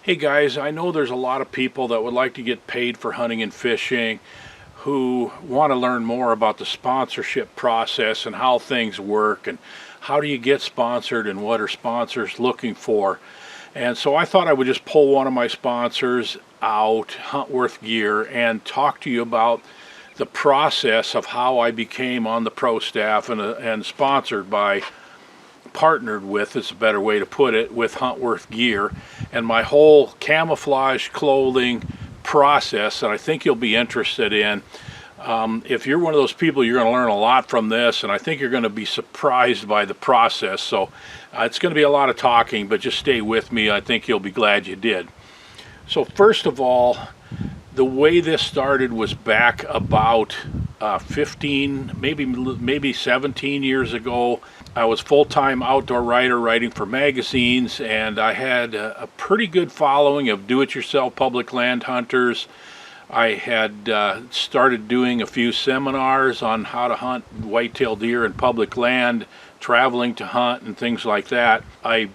Hey guys, I know there's a lot of people that would like to get paid for hunting and fishing who want to learn more about the sponsorship process and how things work and how do you get sponsored and what are sponsors looking for. And so I thought I would just pull one of my sponsors out, Huntworth Gear, and talk to you about the process of how I became on the pro staff and sponsored by, partnered with, is a better way to put it, with Huntworth Gear, and my whole camouflage clothing process that I think you'll be interested in. If you're one of those people, you're going to learn a lot from this, and I think you're going to be surprised by the process. So it's going to be a lot of talking, but just stay with me. I think you'll be glad you did. So first of all, the way this started was back about 15, maybe 17 years ago. I was full-time outdoor writer writing for magazines, and I had a pretty good following of do-it-yourself public land hunters. I had started doing a few seminars on how to hunt white-tailed deer in public land, traveling to hunt and things like that. I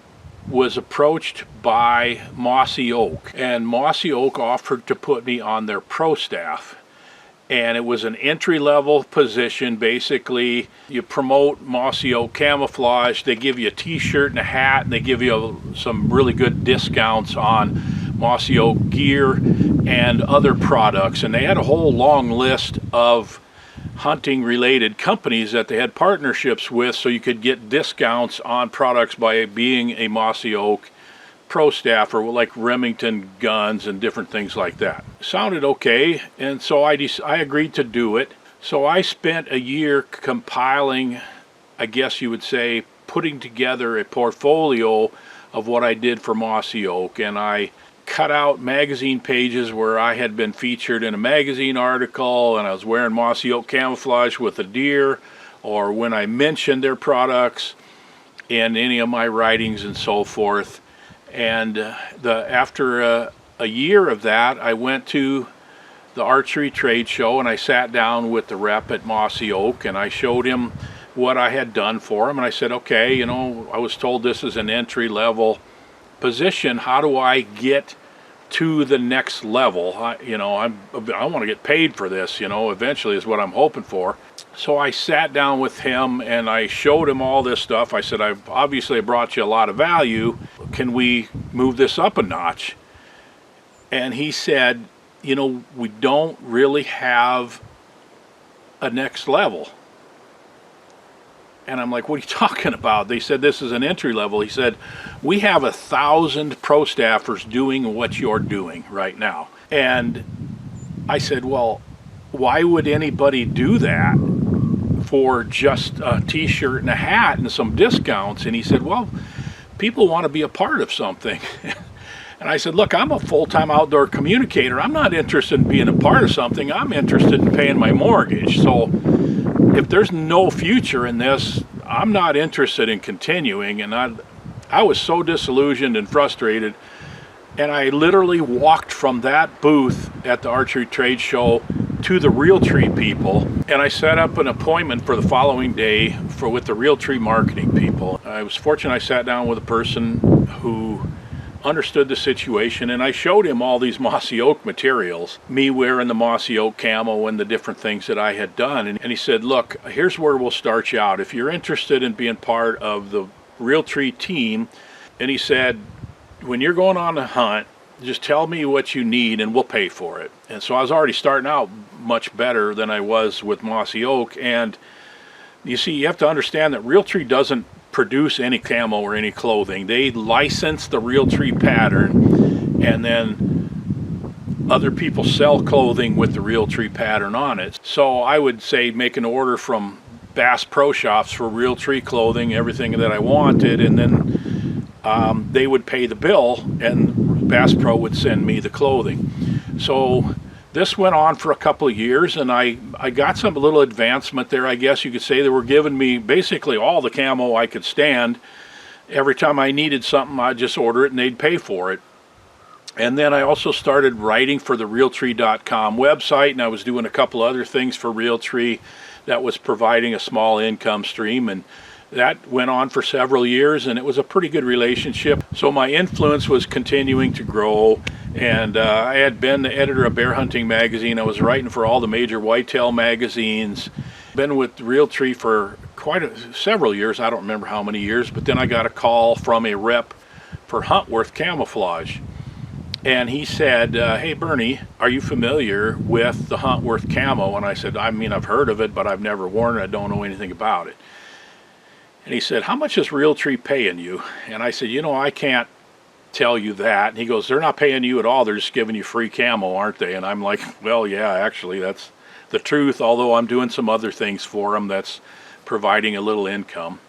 was approached by Mossy Oak, and Mossy Oak offered to put me on their pro staff. And it was an entry-level position. Basically, you promote Mossy Oak Camouflage, they give you a t-shirt and a hat, and they give you some really good discounts on Mossy Oak gear and other products. And they had a whole long list of hunting-related companies that they had partnerships with, so you could get discounts on products by being a Mossy Oak pro staffer, like Remington guns and different things like that. Sounded okay, and so I agreed to do it. So I spent a year compiling, I guess you would say, putting together a portfolio of what I did for Mossy Oak, and I cut out magazine pages where I had been featured in a magazine article and I was wearing Mossy Oak camouflage with a deer, or when I mentioned their products in any of my writings and so forth. And after a year of that, I went to the archery trade show and I sat down with the rep at Mossy Oak and I showed him what I had done for him. And I said, okay, you know, I was told this is an entry-level position. How do I get to the next level? I want to get paid for this, you know, eventually is what I'm hoping for. So I sat down with him and I showed him all this stuff. I said, I've obviously brought you a lot of value. Can we move this up a notch? And he said, you know, we don't really have a next level. And I'm like, what are you talking about? They said, this is an entry level. He said, we have 1,000 pro staffers doing what you're doing right now. And I said, well, why would anybody do that for just a t-shirt and a hat and some discounts? And he said, well, people want to be a part of something. And I said, look, I'm a full-time outdoor communicator. I'm not interested in being a part of something. I'm interested in paying my mortgage. So if there's no future in this, I'm not interested in continuing. And I was so disillusioned and frustrated. And I literally walked from that booth at the archery trade show to the Realtree people, and I set up an appointment for the following day with the Realtree marketing people. I was fortunate I sat down with a person who understood the situation, and I showed him all these Mossy Oak materials, me wearing the Mossy Oak camo and the different things that I had done. And he said, look, here's where we'll start you out. If you're interested in being part of the Realtree team, and he said, when you're going on a hunt, just tell me what you need and we'll pay for it. And so I was already starting out much better than I was with Mossy Oak. And you see, you have to understand that Realtree doesn't produce any camo or any clothing. They license the Realtree pattern, and then other people sell clothing with the Realtree pattern on it. So I would say make an order from Bass Pro Shops for Realtree clothing, everything that I wanted, and then they would pay the bill and Bass Pro would send me the clothing. So this went on for a couple of years, and I got some little advancement there, I guess you could say. They were giving me basically all the camo I could stand. Every time I needed something, I'd just order it and they'd pay for it. And then I also started writing for the Realtree.com website, and I was doing a couple other things for Realtree that was providing a small income stream. And that went on for several years, and it was a pretty good relationship. So my influence was continuing to grow, and I had been the editor of Bear Hunting Magazine. I was writing for all the major whitetail magazines. Been with Realtree for several years. I don't remember how many years, but then I got a call from a rep for Huntworth Camouflage. And he said, hey Bernie, are you familiar with the Huntworth camo? And I said, I mean, I've heard of it, but I've never worn it. I don't know anything about it. And he said, how much is Realtree paying you? And I said, you know, I can't tell you that. And he goes, they're not paying you at all. They're just giving you free camo, aren't they? And I'm like, well, yeah, actually, that's the truth. Although I'm doing some other things for them that's providing a little income.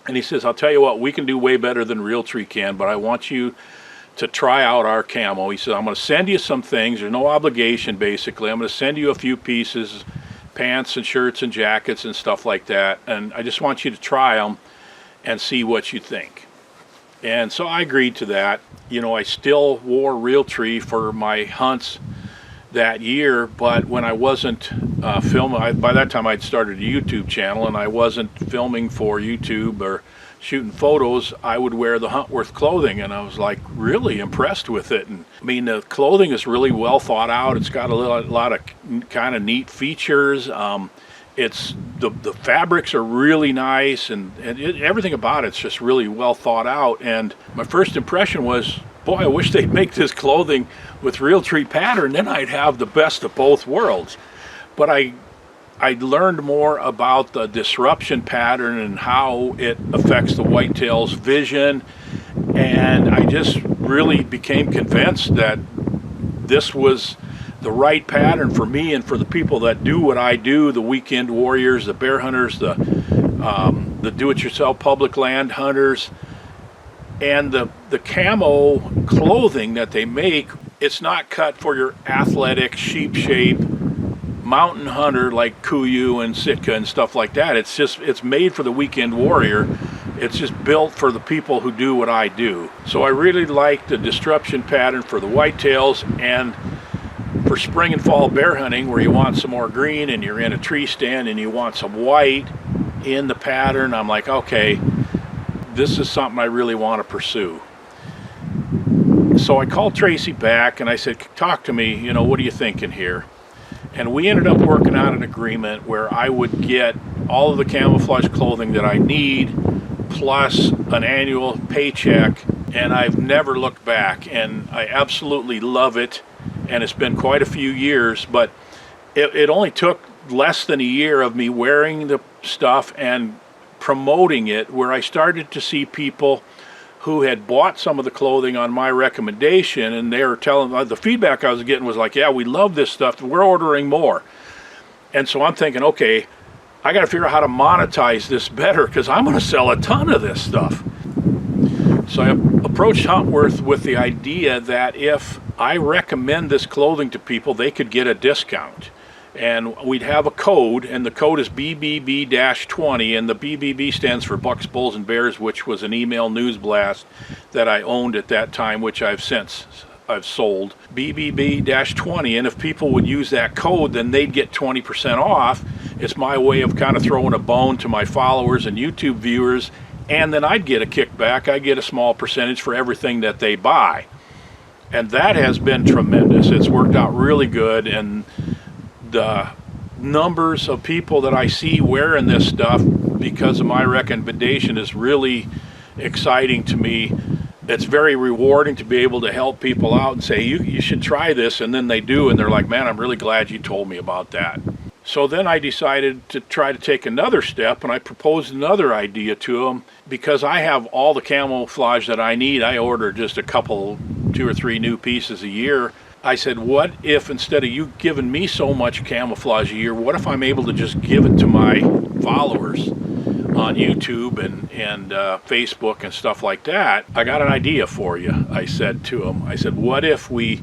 And he says, I'll tell you what, we can do way better than Realtree can, but I want you to try out our camo. He said, I'm going to send you some things. There's no obligation, basically. I'm going to send you a few pieces, pants and shirts and jackets and stuff like that, and I just want you to try them and see what you think. And so I agreed to that. You know, I still wore Realtree for my hunts that year, but when I wasn't filming, by that time I'd started a YouTube channel, and I wasn't filming for YouTube or shooting photos, I would wear the Huntworth clothing, and I was like really impressed with it. And I mean, the clothing is really well thought out. It's got a lot of kind of neat features. It's the fabrics are really nice, and everything about it's just really well thought out. And my first impression was, boy, I wish they'd make this clothing with Realtree pattern, then I'd have the best of both worlds. But I learned more about the disruption pattern and how it affects the whitetail's vision, and I just really became convinced that this was the right pattern for me and for the people that do what I do, the weekend warriors, the bear hunters, the do-it-yourself public land hunters. And the camo clothing that they make, it's not cut for your athletic, sheep shape mountain hunter like Kuyu and Sitka and stuff like that. It's made for the weekend warrior. It's just built for the people who do what I do. So I really like the disruption pattern for the whitetails, and for spring and fall bear hunting, where you want some more green and you're in a tree stand and you want some white in the pattern, I'm like, okay, this is something I really want to pursue. So I called Tracy back and I said, talk to me, you know, what are you thinking here? And we ended up working out an agreement where I would get all of the camouflage clothing that I need, plus an annual paycheck, and I've never looked back, and I absolutely love it. And it's been quite a few years, but it only took less than a year of me wearing the stuff and promoting it, where I started to see people who had bought some of the clothing on my recommendation, and they were telling, the feedback I was getting was like, yeah, we love this stuff, we're ordering more. And so I'm thinking, okay, I got to figure out how to monetize this better, because I'm going to sell a ton of this stuff. So I approached Huntworth with the idea that if I recommend this clothing to people, they could get a discount. And we'd have a code, and the code is BBB-20, and the BBB stands for Bucks, Bulls, and Bears, which was an email news blast that I owned at that time, which I've sold. BBB-20, and if people would use that code, then they'd get 20% off. It's my way of kind of throwing a bone to my followers and YouTube viewers, and then I'd get a kickback. I get a small percentage for everything that they buy. And that has been tremendous. It's worked out really good, and the numbers of people that I see wearing this stuff because of my recommendation is really exciting to me. It's very rewarding to be able to help people out and say, you should try this, and then they do, and they're like, man, I'm really glad you told me about that. So then I decided to try to take another step, and I proposed another idea to them. Because I have all the camouflage that I need, I order just a couple, 2 or 3 new pieces a year. I said, what if instead of you giving me so much camouflage a year, what if I'm able to just give it to my followers on YouTube and Facebook and stuff like that? I got an idea for you, I said to them. I said, what if we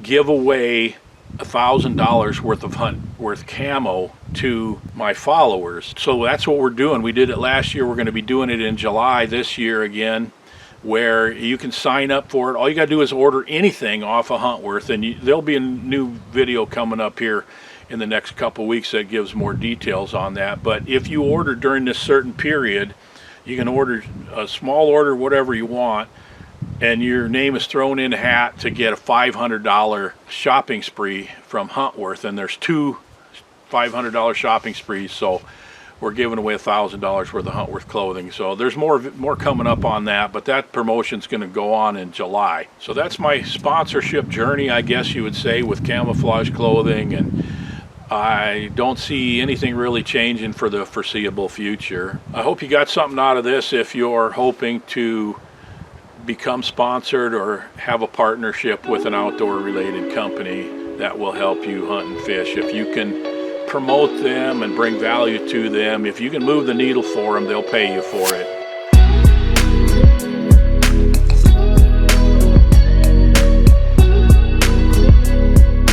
give away $1,000 worth of Huntworth camo to my followers? So that's what we're doing. We did it last year. We're going to be doing it in July this year again, where you can sign up for it. All you got to do is order anything off of Huntworth, and there'll be a new video coming up here in the next couple weeks that gives more details on that. But if you order during this certain period, you can order a small order, whatever you want, and your name is thrown in a hat to get a $500 shopping spree from Huntworth. And there's 2 $500 shopping sprees, so we're giving away $1,000 worth of Huntworth clothing. So there's more coming up on that, but that promotion's going to go on in July. So that's my sponsorship journey, I guess you would say, with Camouflage Clothing, and I don't see anything really changing for the foreseeable future. I hope you got something out of this if you're hoping to become sponsored or have a partnership with an outdoor related company that will help you hunt and fish. If you can promote them and bring value to them, if you can move the needle for them, they'll pay you for it.